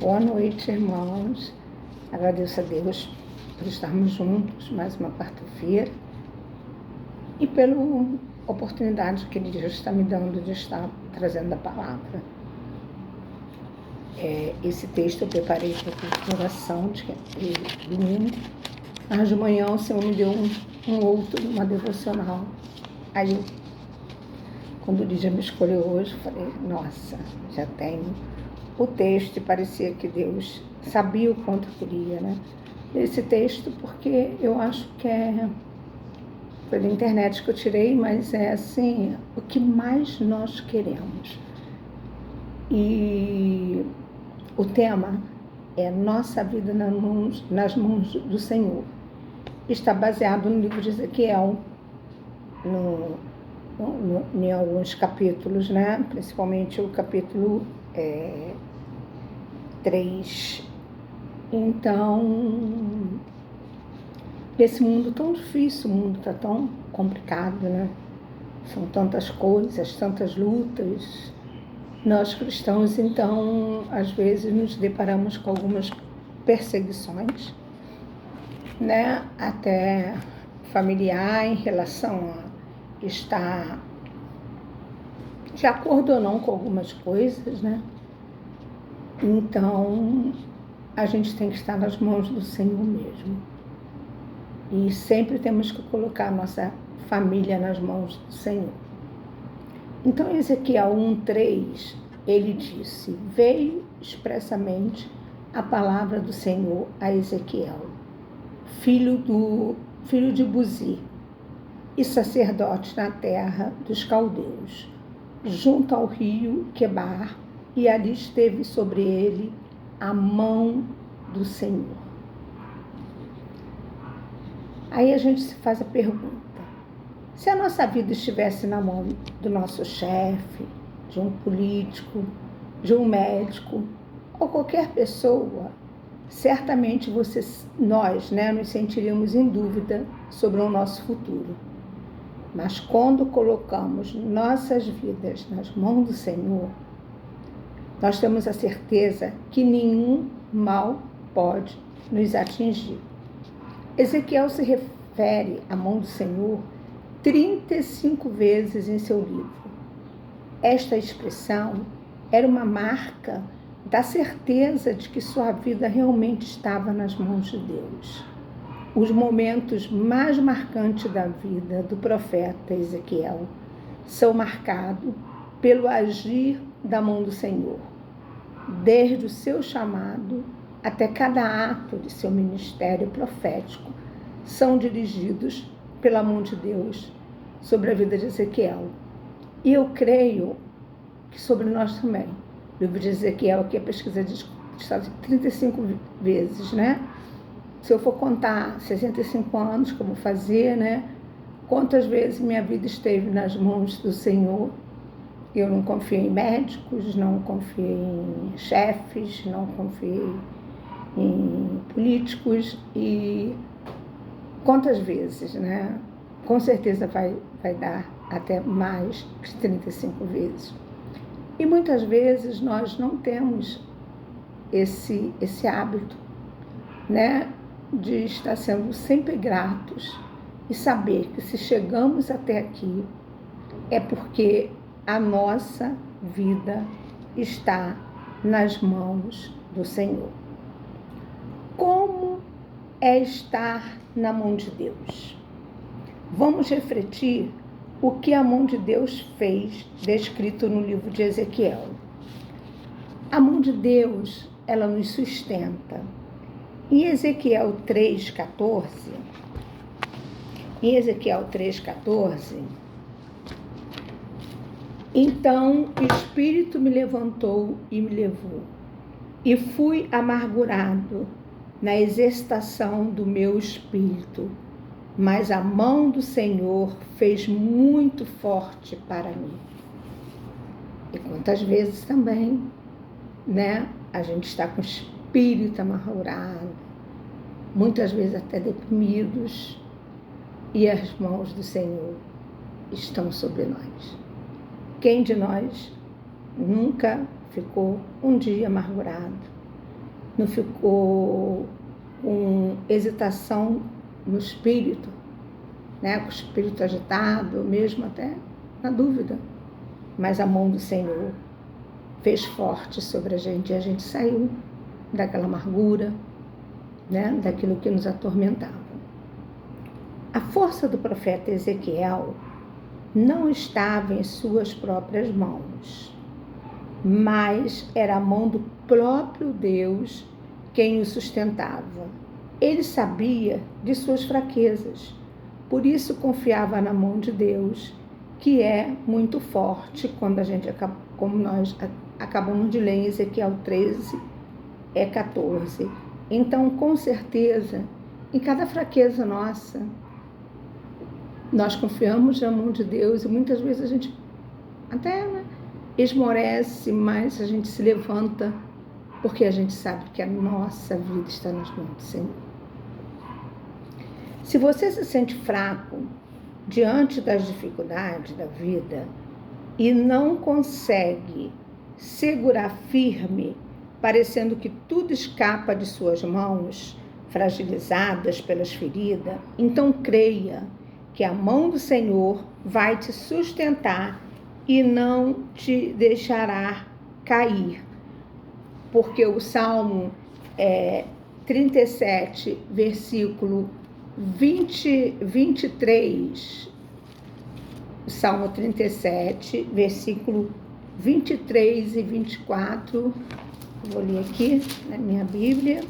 Boa noite, irmãos. Agradeço a Deus por estarmos juntos mais uma quarta-feira e pela oportunidade que Ele já está me dando de estar trazendo a palavra. Esse texto eu preparei para a oração de domingo, mas de manhã o Senhor me deu uma devocional. Aí, quando o Lídia me escolheu hoje, eu falei, nossa, já tenho o texto, e parecia que Deus sabia o quanto eu queria, né? Esse texto, porque eu acho que foi da internet que eu tirei, mas é assim, o que mais nós queremos. E o tema é Nossa Vida nas mãos do Senhor. Está baseado no livro de Ezequiel, em alguns capítulos, né? Principalmente o capítulo 3. Então, nesse mundo tão difícil, o mundo está tão complicado, né? São tantas coisas, tantas lutas. Nós cristãos, então, às vezes nos deparamos com algumas perseguições, né? Até familiar, em relação a estar de acordo ou não com algumas coisas, né? Então, a gente tem que estar nas mãos do Senhor mesmo. E sempre temos que colocar a nossa família nas mãos do Senhor. Então, em Ezequiel 1:3, ele disse, veio expressamente a palavra do Senhor a Ezequiel, filho de Buzi, e sacerdote na terra dos caldeus, junto ao rio Quebar, e ali esteve sobre ele a mão do Senhor. Aí a gente se faz a pergunta, se a nossa vida estivesse na mão do nosso chefe, de um político, de um médico, ou qualquer pessoa, certamente nós nos sentiríamos em dúvida sobre o nosso futuro. Mas quando colocamos nossas vidas nas mãos do Senhor, nós temos a certeza que nenhum mal pode nos atingir. Ezequiel se refere à mão do Senhor 35 vezes em seu livro. Esta expressão era uma marca da certeza de que sua vida realmente estava nas mãos de Deus. Os momentos mais marcantes da vida do profeta Ezequiel são marcados pelo agir da mão do Senhor. Desde o seu chamado até cada ato de seu ministério profético são dirigidos pela mão de Deus sobre a vida de Ezequiel. E eu creio que sobre nós também. O livro de Ezequiel, aqui a pesquisa diz que está 35 vezes, né? Se eu for contar 65 anos que eu vou fazer, né? Quantas vezes minha vida esteve nas mãos do Senhor? Eu não confiei em médicos, não confiei em chefes, não confiei em políticos. E quantas vezes, né? Com certeza vai dar até mais de 35 vezes. E muitas vezes nós não temos esse hábito, né? De estar sendo sempre gratos e saber que se chegamos até aqui é porque a nossa vida está nas mãos do Senhor. Como é estar na mão de Deus? Vamos refletir o que a mão de Deus fez, descrito no livro de Ezequiel. A mão de Deus, ela nos sustenta. Em Ezequiel 3:14, então o Espírito me levantou e me levou, e fui amargurado na exercitação do meu espírito, mas a mão do Senhor fez muito forte para mim. E quantas vezes também, né, a gente está com o espírito amargurado, muitas vezes até deprimidos, e as mãos do Senhor estão sobre nós. Quem de nós nunca ficou um dia amargurado? não ficou com hesitação no espírito, né? Com o espírito agitado, mesmo até na dúvida. Mas a mão do Senhor fez forte sobre a gente e a gente saiu daquela amargura, né? Daquilo que nos atormentava. A força do profeta Ezequiel não estava em suas próprias mãos, mas era a mão do próprio Deus quem o sustentava. Ele sabia de suas fraquezas, por isso confiava na mão de Deus, que é muito forte, como nós acabamos de ler em Ezequiel 13:14. Então, com certeza, em cada fraqueza nossa, nós confiamos na mão de Deus e muitas vezes a gente até esmorece, mas a gente se levanta porque a gente sabe que a nossa vida está nas mãos do Senhor. Se você se sente fraco diante das dificuldades da vida e não consegue segurar firme, parecendo que tudo escapa de suas mãos, fragilizadas pelas feridas, então creia que a mão do Senhor vai te sustentar e não te deixará cair. Porque o Salmo 37, versículo 23, Salmo 37, versículo 23 e 24, vou ler aqui na minha Bíblia,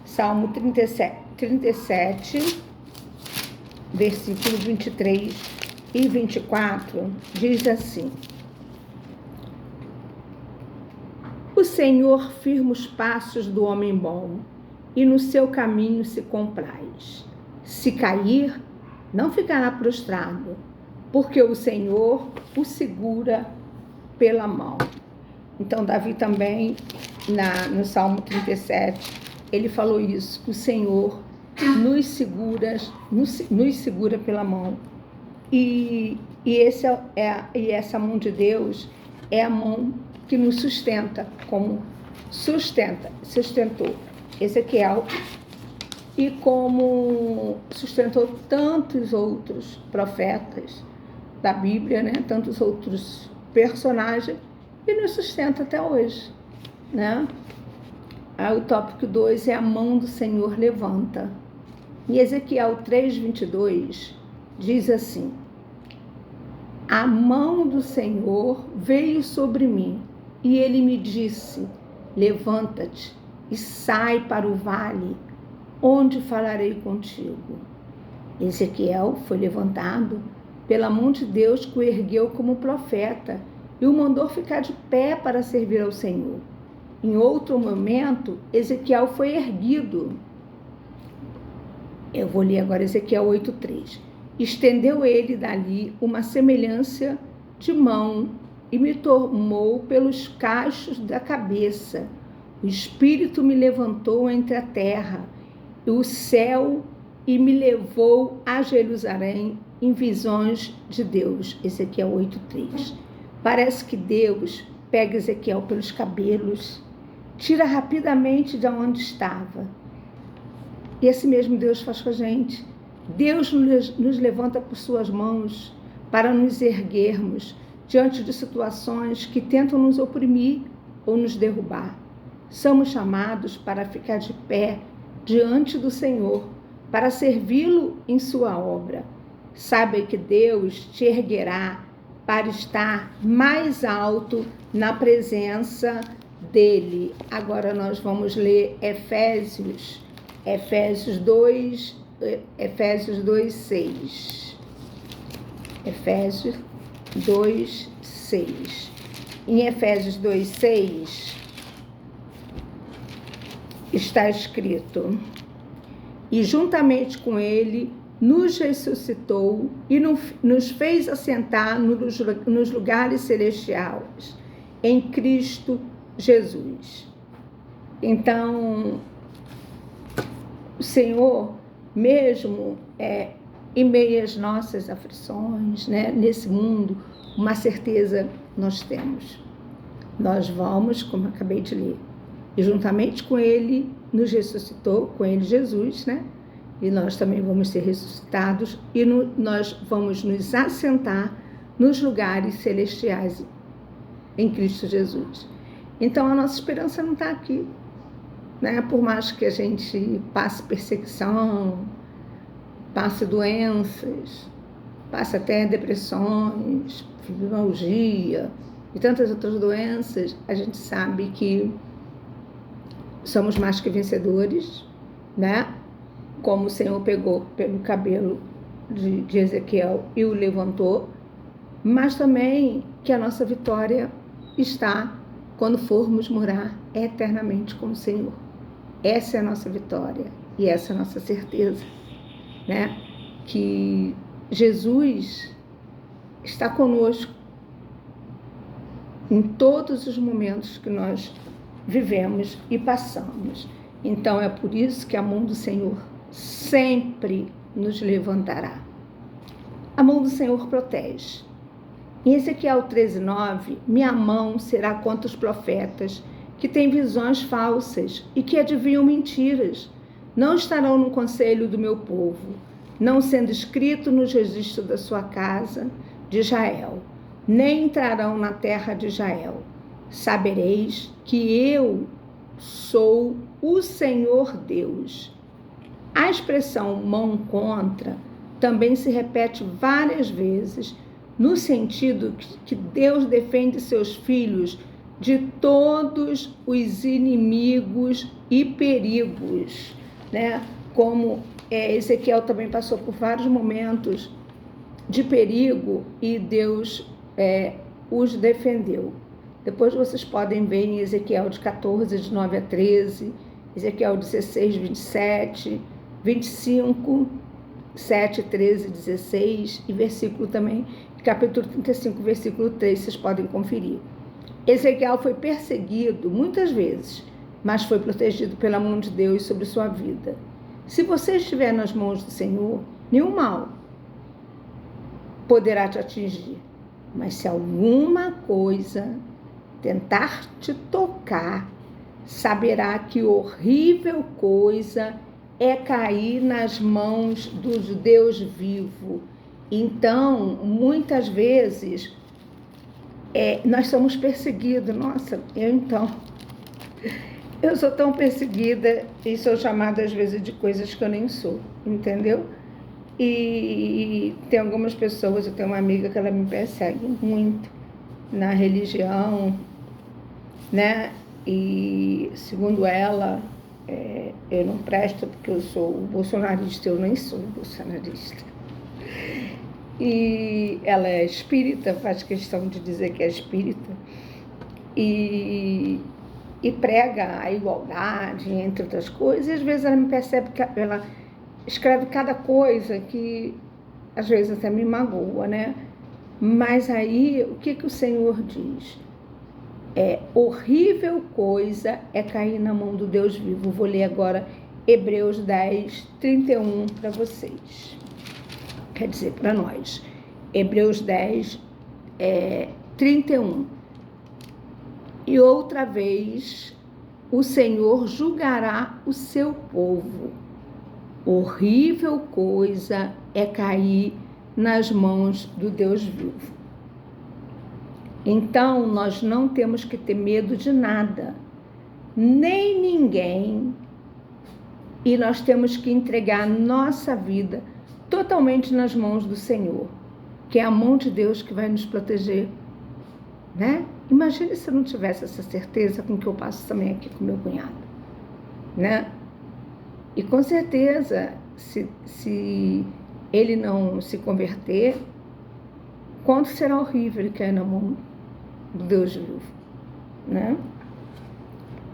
Salmo 37, versículo 23 e 24, diz assim: O Senhor firma os passos do homem bom, e no seu caminho se compraz. Se cair, não ficará prostrado, porque o Senhor o segura pela mão. Então, Davi também, no Salmo 37, ele falou isso, que o Senhor nos segura pela mão. E essa mão de Deus é a mão que nos sustenta, como sustentou Ezequiel e como sustentou tantos outros profetas da Bíblia, né? Tantos outros personagens, e nos sustenta até hoje, né? Aí o tópico 2 é a mão do Senhor levanta. Em Ezequiel 3:22 diz assim: A mão do Senhor veio sobre mim, e ele me disse: Levanta-te e sai para o vale, onde falarei contigo. Ezequiel foi levantado pela mão de Deus, que o ergueu como profeta e o mandou ficar de pé para servir ao Senhor. Em outro momento, Ezequiel foi erguido. Eu vou ler agora Ezequiel 8:3. Estendeu ele dali uma semelhança de mão e me tomou pelos cachos da cabeça. O Espírito me levantou entre a terra e o céu e me levou a Jerusalém em visões de Deus. Ezequiel 8:3. Parece que Deus pega Ezequiel pelos cabelos, tira rapidamente de onde estava. E esse mesmo Deus faz com a gente. Deus nos levanta por suas mãos para nos erguermos diante de situações que tentam nos oprimir ou nos derrubar. Somos chamados para ficar de pé diante do Senhor, para servi-lo em sua obra. Saiba que Deus te erguerá para estar mais alto na presença dele. Agora nós vamos ler Efésios 2:6. Efésios 2:6. Em Efésios 2:6 está escrito: E juntamente com ele nos ressuscitou e nos fez assentar nos lugares celestiais em Cristo Jesus. Então, o Senhor, mesmo em meio às nossas aflições, né, nesse mundo, uma certeza nós temos. Nós vamos, como eu acabei de ler, E juntamente com ele, nos ressuscitou, com ele Jesus, né? E nós também vamos ser ressuscitados e nós vamos nos assentar nos lugares celestiais em Cristo Jesus. Então, a nossa esperança não está aqui, né? Por mais que a gente passe perseguição, passe doenças, passe até depressões, fibromialgia e tantas outras doenças, a gente sabe que somos mais que vencedores, né? Como o Senhor pegou pelo cabelo de Ezequiel e o levantou, mas também que a nossa vitória está quando formos morar eternamente com o Senhor. Essa é a nossa vitória e essa é a nossa certeza, né? Que Jesus está conosco em todos os momentos que nós vivemos e passamos. Então é por isso que a mão do Senhor sempre nos levantará. A mão do Senhor protege. Em Ezequiel 13:9, minha mão será contra os profetas que têm visões falsas e que adivinham mentiras. Não estarão no conselho do meu povo, não sendo escrito nos registros da sua casa de Israel, nem entrarão na terra de Israel. Sabereis que eu sou o Senhor Deus. A expressão mão contra também se repete várias vezes, no sentido que Deus defende seus filhos de todos os inimigos e perigos, né? Como Ezequiel também passou por vários momentos de perigo e Deus os defendeu. Depois vocês podem ver em Ezequiel de 14, de 9 a 13, Ezequiel 16, 27, 25, 7, 13, 16 e versículo também, capítulo 35, versículo 3, vocês podem conferir. Ezequiel foi perseguido muitas vezes, mas foi protegido pela mão de Deus sobre sua vida. Se você estiver nas mãos do Senhor, nenhum mal poderá te atingir. Mas se alguma coisa tentar te tocar, saberá que horrível coisa é cair nas mãos do Deus vivo. Então, muitas vezes, nós somos perseguidos. Nossa, eu sou tão perseguida e sou chamada às vezes de coisas que eu nem sou, entendeu? E tem algumas pessoas, eu tenho uma amiga que ela me persegue muito na religião, né? E segundo ela, eu não presto porque eu sou bolsonarista, eu nem sou bolsonarista. E ela é espírita, faz questão de dizer que é espírita, e prega a igualdade, entre outras coisas, e às vezes ela me percebe que ela escreve cada coisa que às vezes até me magoa, né? Mas aí, o que o Senhor diz? Horrível coisa é cair na mão do Deus vivo. Vou ler agora Hebreus 10, 31 para vocês. Quer dizer, para nós. Hebreus 10, 31. E outra vez o Senhor julgará o seu povo. Horrível coisa é cair nas mãos do Deus vivo. Então, nós não temos que ter medo de nada, nem ninguém, e nós temos que entregar nossa vida totalmente nas mãos do Senhor, que é a mão de Deus que vai nos proteger, né? Imagine se eu não tivesse essa certeza com que eu passo também aqui com meu cunhado, né? E com certeza, se ele não se converter, quanto será horrível ele cair na mão do Deus vivo, né?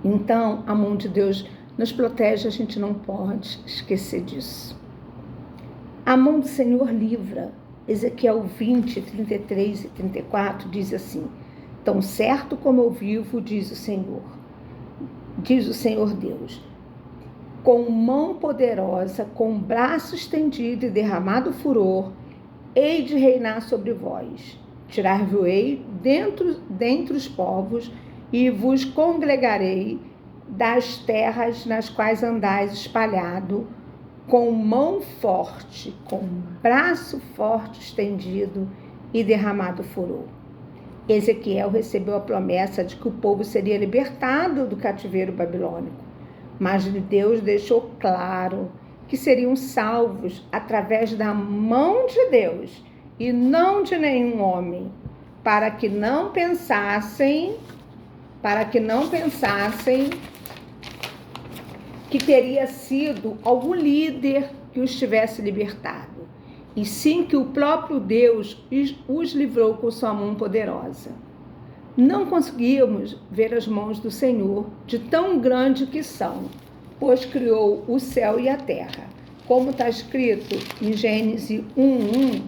Então, a mão de Deus nos protege, a gente não pode esquecer disso. A mão do Senhor livra. Ezequiel 20, 33 e 34 diz assim: tão certo como eu vivo, diz o Senhor Deus, com mão poderosa, com braço estendido e derramado furor, hei de reinar sobre vós. Tirar-vos-ei dentre os povos e vos congregarei das terras nas quais andais espalhado, com mão forte, com braço forte estendido e derramado furor. Ezequiel recebeu a promessa de que o povo seria libertado do cativeiro babilônico, mas Deus deixou claro que seriam salvos através da mão de Deus e não de nenhum homem, para que não pensassem que teria sido algum líder que os tivesse libertado, e sim que o próprio Deus os livrou com sua mão poderosa. Não conseguimos ver as mãos do Senhor de tão grande que são, pois criou o céu e a terra. Como está escrito em Gênesis 1:1,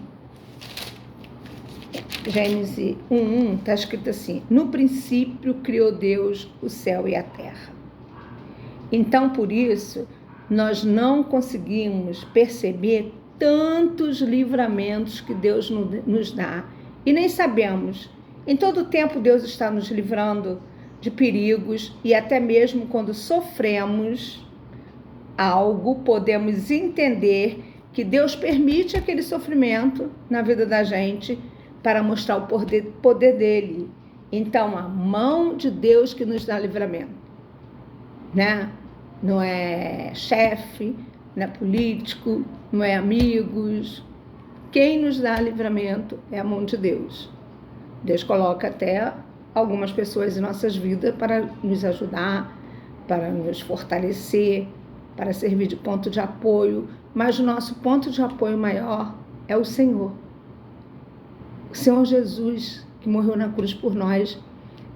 Gênesis 1:1 está escrito assim: no princípio criou Deus o céu e a terra. Então, por isso, nós não conseguimos perceber tantos livramentos que Deus nos dá. E nem sabemos. Em todo tempo, Deus está nos livrando de perigos, e até mesmo quando sofremos algo, podemos entender que Deus permite aquele sofrimento na vida da gente para mostrar o poder dele. Então, a mão de Deus que nos dá livramento, né? Não é chefe, não é político, não é amigos. Quem nos dá livramento é a mão de Deus. Deus coloca até algumas pessoas em nossas vidas para nos ajudar, para nos fortalecer, para servir de ponto de apoio, mas o nosso ponto de apoio maior é o Senhor. O Senhor Jesus, que morreu na cruz por nós,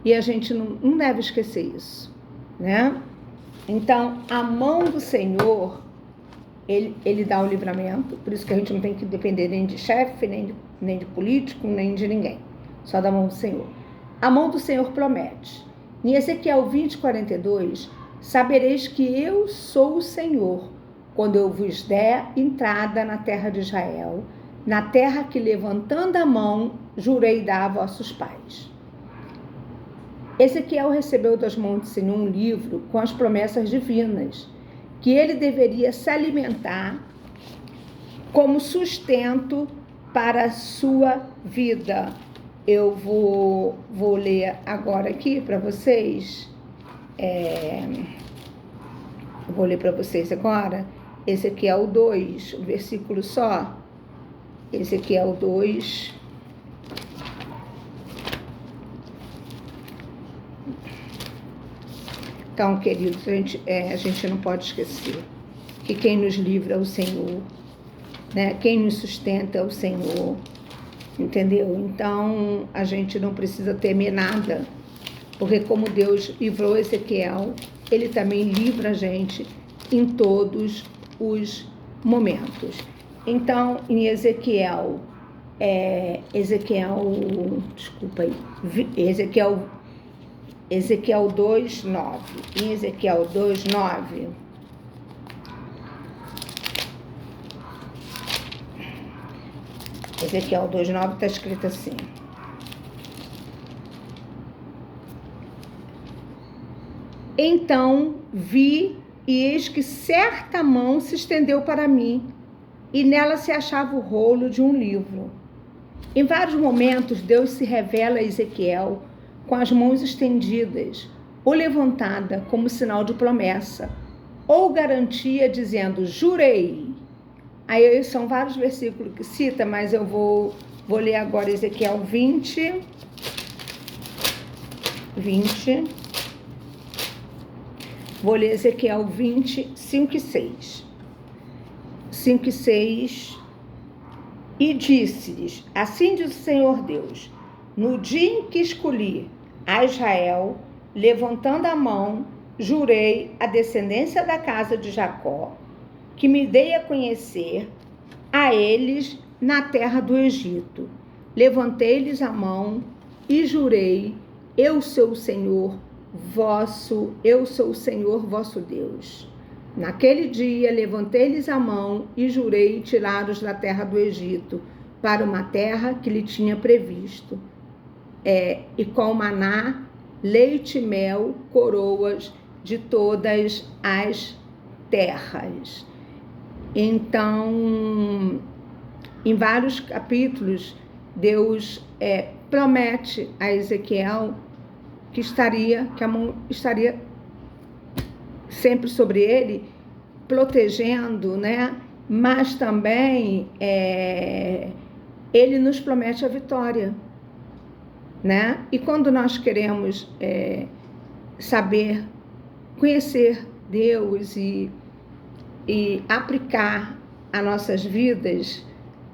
e a gente não deve esquecer isso, né? Então, a mão do Senhor, ele dá o livramento, por isso que a gente não tem que depender nem de chefe, nem de político, nem de ninguém, só da mão do Senhor. A mão do Senhor promete. Em Ezequiel 20:42, sabereis que eu sou o Senhor, quando eu vos der entrada na terra de Israel, na terra que, levantando a mão, jurei dar a vossos pais. Ezequiel recebeu das mãos do Senhor um livro com as promessas divinas, que ele deveria se alimentar como sustento para a sua vida. Eu vou ler agora aqui para vocês. Eu vou ler para vocês agora Ezequiel 2, um versículo só. Ezequiel 2. Então, queridos, a gente não pode esquecer que quem nos livra é o Senhor, né? Quem nos sustenta é o Senhor, entendeu? Então, a gente não precisa temer nada, porque como Deus livrou Ezequiel, ele também livra a gente em todos os momentos. Então, em Ezequiel 2:9. Em Ezequiel 2:9, Ezequiel 2:9 está escrito assim: então vi, e eis que certa mão se estendeu para mim, e nela se achava o rolo de um livro. Em vários momentos, Deus se revela a Ezequiel com as mãos estendidas, ou levantada como sinal de promessa, ou garantia dizendo, jurei. Aí são vários versículos que cita, mas eu vou ler agora Ezequiel 20. Vou ler Ezequiel 20, 5 e 6. 5 e 6. E disse-lhes, assim diz o Senhor Deus, no dia em que escolhi a Israel, levantando a mão, jurei à descendência da casa de Jacó, que me dei a conhecer a eles na terra do Egito. Levantei-lhes a mão e jurei, eu sou o Senhor vosso Deus. Naquele dia levantei-lhes a mão e jurei tirá-los da terra do Egito, para uma terra que lhe tinha previsto. E com maná, leite e mel, coroas de todas as terras. Então, em vários capítulos, Deus promete a Ezequiel que a mão estaria sempre sobre ele, protegendo, né? Mas também ele nos promete a vitória, né? E quando nós queremos saber, conhecer Deus e aplicar a nossas vidas,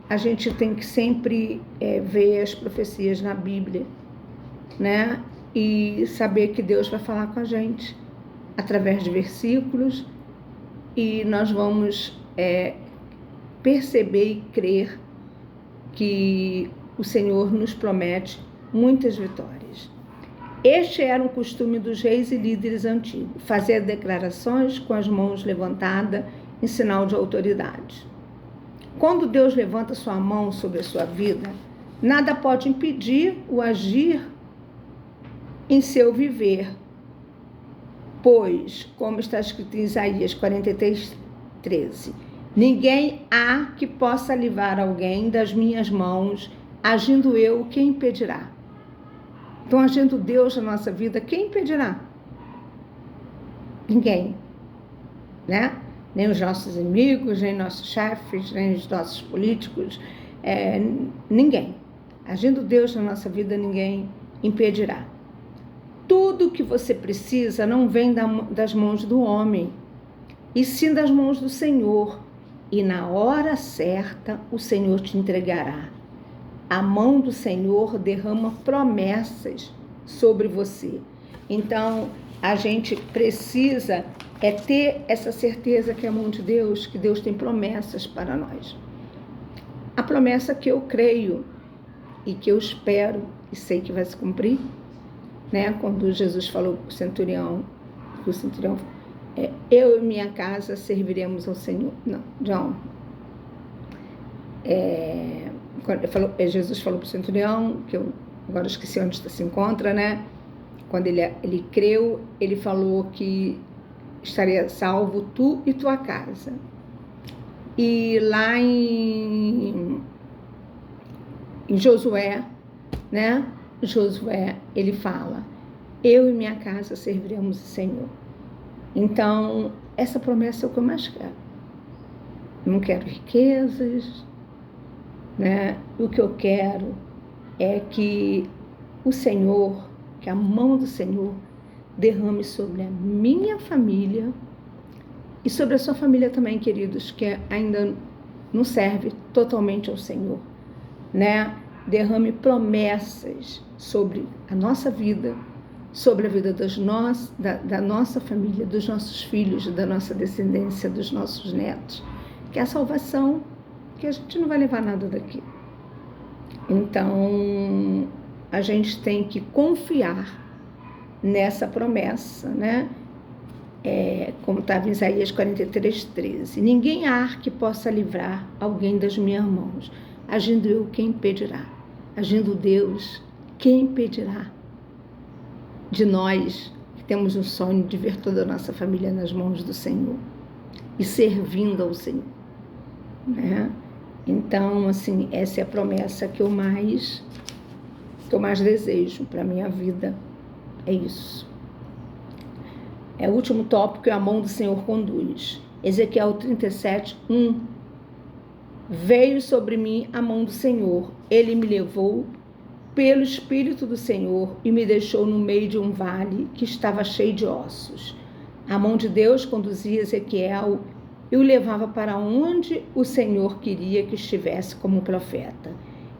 a gente tem que sempre ver as profecias na Bíblia, né? E saber que Deus vai falar com a gente através de versículos, e nós vamos perceber e crer que o Senhor nos promete muitas vitórias. Este era um costume dos reis e líderes antigos, fazer declarações com as mãos levantadas em sinal de autoridade. Quando Deus levanta sua mão sobre a sua vida, nada pode impedir o agir em seu viver, pois, como está escrito em Isaías 43:13, ninguém há que possa livrar alguém das minhas mãos, agindo eu, quem impedirá? Então, agindo Deus na nossa vida, quem impedirá? Ninguém, né? Nem os nossos inimigos, nem nossos chefes, nem os nossos políticos, ninguém. Agindo Deus na nossa vida, ninguém impedirá. Tudo que você precisa não vem das mãos do homem, e sim das mãos do Senhor, e na hora certa o Senhor te entregará. A mão do Senhor derrama promessas sobre você. Então, a gente precisa ter essa certeza que é a mão de Deus, que Deus tem promessas para nós. A promessa que eu creio e que eu espero e sei que vai se cumprir, né? Quando Jesus falou para o centurião, eu e minha casa serviremos ao Senhor. Não, João. Jesus falou para o centurião, que eu agora esqueci onde se encontra, né? Quando ele creu, ele falou que estaria salvo tu e tua casa. E lá em Josué, né? Josué, ele fala, eu e minha casa serviremos o Senhor. Então, essa promessa é o que eu mais quero. Não quero riquezas, né? O que eu quero é que o Senhor, que a mão do Senhor derrame sobre a minha família e sobre a sua família também, queridos, que ainda não serve totalmente ao Senhor, né? Derrame promessas sobre a nossa vida, sobre a vida da nossa família, dos nossos filhos, da nossa descendência, dos nossos netos, que é a salvação, que a gente não vai levar nada daqui. Então, a gente tem que confiar nessa promessa, né? Como estava em Isaías 43:13, ninguém há que possa livrar alguém das minhas mãos. Agindo eu, quem impedirá? Agindo Deus, quem impedirá? De nós, que temos um sonho de ver toda a nossa família nas mãos do Senhor e servindo ao Senhor, né? Então, assim, essa é a promessa que eu mais desejo para a minha vida, é isso. O último tópico é a mão do Senhor conduz. Ezequiel 37:1. Veio sobre mim a mão do Senhor, ele me levou pelo Espírito do Senhor e me deixou no meio de um vale que estava cheio de ossos. A mão de Deus conduzia Ezequiel e o levava para onde o Senhor queria que estivesse como profeta.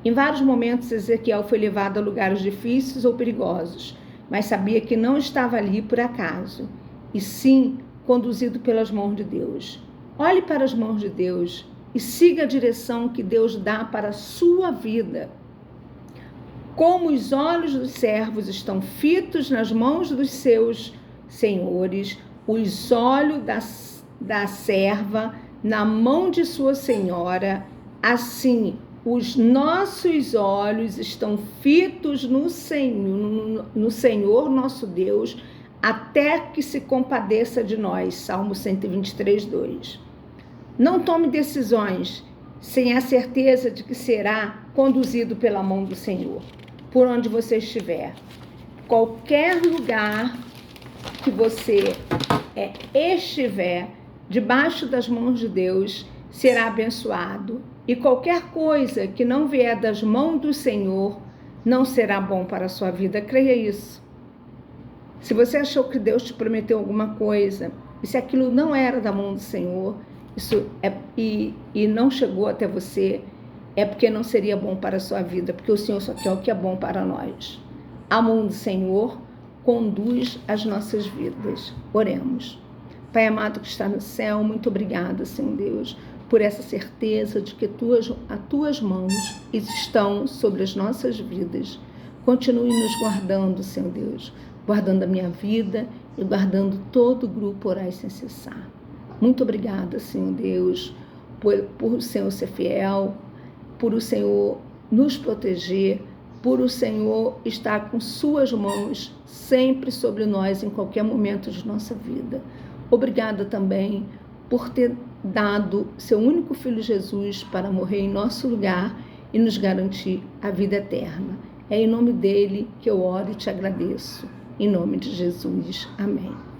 Em vários momentos, Ezequiel foi levado a lugares difíceis ou perigosos, mas sabia que não estava ali por acaso, e sim conduzido pelas mãos de Deus. Olhe para as mãos de Deus e siga a direção que Deus dá para a sua vida. Como os olhos dos servos estão fitos nas mãos dos seus senhores, os olhos da serva na mão de sua senhora, assim os nossos olhos estão fitos no Senhor nosso Deus, até que se compadeça de nós. Salmo 123, 2. Não tome decisões sem a certeza de que será conduzido pela mão do Senhor, por onde você estiver. Qualquer lugar que você estiver, debaixo das mãos de Deus, será abençoado. E qualquer coisa que não vier das mãos do Senhor, não será bom para a sua vida. Creia isso. Se você achou que Deus te prometeu alguma coisa, e se aquilo não era da mão do Senhor, e não chegou até você, é porque não seria bom para a sua vida, porque o Senhor só quer o que é bom para nós. A mão do Senhor conduz as nossas vidas. Oremos. Pai amado que está no céu, muito obrigada, Senhor Deus, por essa certeza de que as tuas mãos estão sobre as nossas vidas. Continue nos guardando, Senhor Deus, guardando a minha vida e guardando todo o grupo Orai Sem Cessar. Muito obrigada, Senhor Deus, por o Senhor ser fiel, por o Senhor nos proteger, por o Senhor estar com suas mãos sempre sobre nós em qualquer momento de nossa vida. Obrigada também por ter dado seu único Filho Jesus para morrer em nosso lugar e nos garantir a vida eterna. É em nome dele que eu oro e te agradeço. Em nome de Jesus. Amém.